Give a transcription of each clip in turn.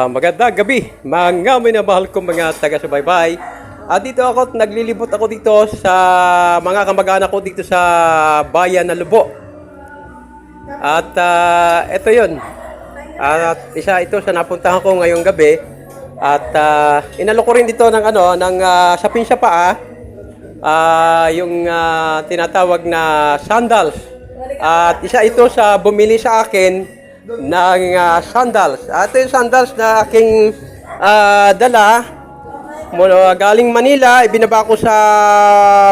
Magandang gabi, mga minamahal kong mga taga-subaybay. At dito ako, naglilibot ako dito sa mga kamag-anak ko dito sa bayan na Lubo. At ito yun. At isa ito sa napuntahan ko ngayong gabi. At inalo ko rin dito ng sapin sa paa. Yung tinatawag na sandals. At isa ito sa bumili sa akin ng sandals. Ito yung sandals na aking dala mula galing Manila, ibinaba ko sa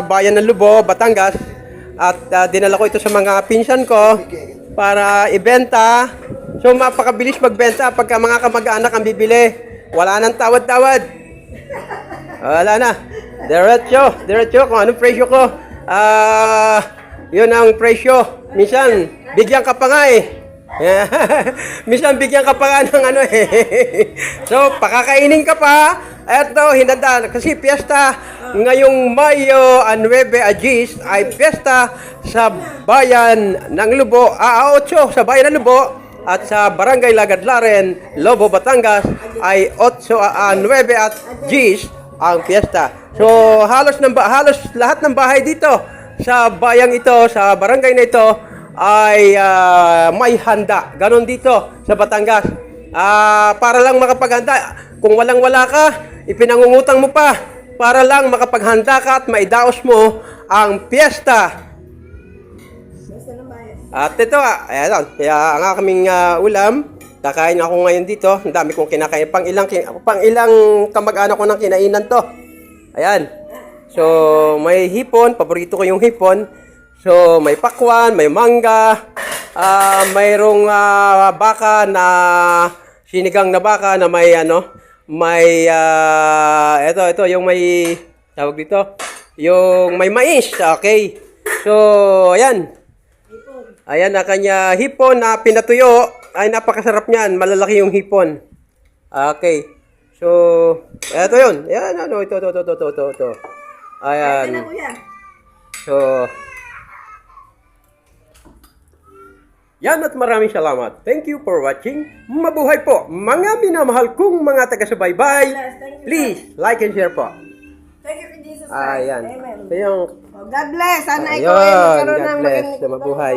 bayan ng Lubo, Batangas, at dinala ko ito sa mga pinsan ko para ibenta. So mapakabilis magbenta pagka mga kamag-anak ang bibili. Wala nang tawad-tawad. Wala na. Diretso kung anong presyo ko. Yun ang presyo. Minsan, bigyan ka pa nga eh. Minsan bigyan ka pa nga ng So, pakakainin ka pa. Eto, hinanda. Kasi piyesta ngayong Mayo 9 Agis ay piyesta sa bayan ng Lubo. 8 sa bayan ng Lubo at sa Barangay Lagadlaren, Lobo, Batangas ay 9 at Agis ang piyesta. So, halos lahat ng bahay dito sa bayang ito, sa barangay na ito ay may handa. Ganon dito sa Batangas. Para lang makapaghanda. Kung walang-wala ka, ipinangungutang mo pa para lang makapaghanda ka at maidaos mo ang piyesta. At ito, ayan, kaya ang aming ulam, kakain ako ngayon dito. Ang dami kong kinakain. Pang ilang kamag-anak ko ng kinainan to. Ayan. So, may hipon. Paborito ko yung hipon. So, may pakwan, may mangga, mayroong baka na sinigang na baka na may ito yung may tawag dito, yung may mais, okay. So, ayan. Ayan na kanya hipon na pinatuyo. Ay, napakasarap niyan. Malalaki yung hipon. Okay. So, ito yun. Ayan, ito. Ayan. So, yan at maraming salamat. Thank you for watching. Mabuhay po, mga minamahal kong mga taga-subaybay. Please, like and share po. Thank you for Jesus Christ. Ayan. Amen. So, yung, God bless. Sana ikaw ay ayun, magkaroon God ng bless. magandang Mabuhay.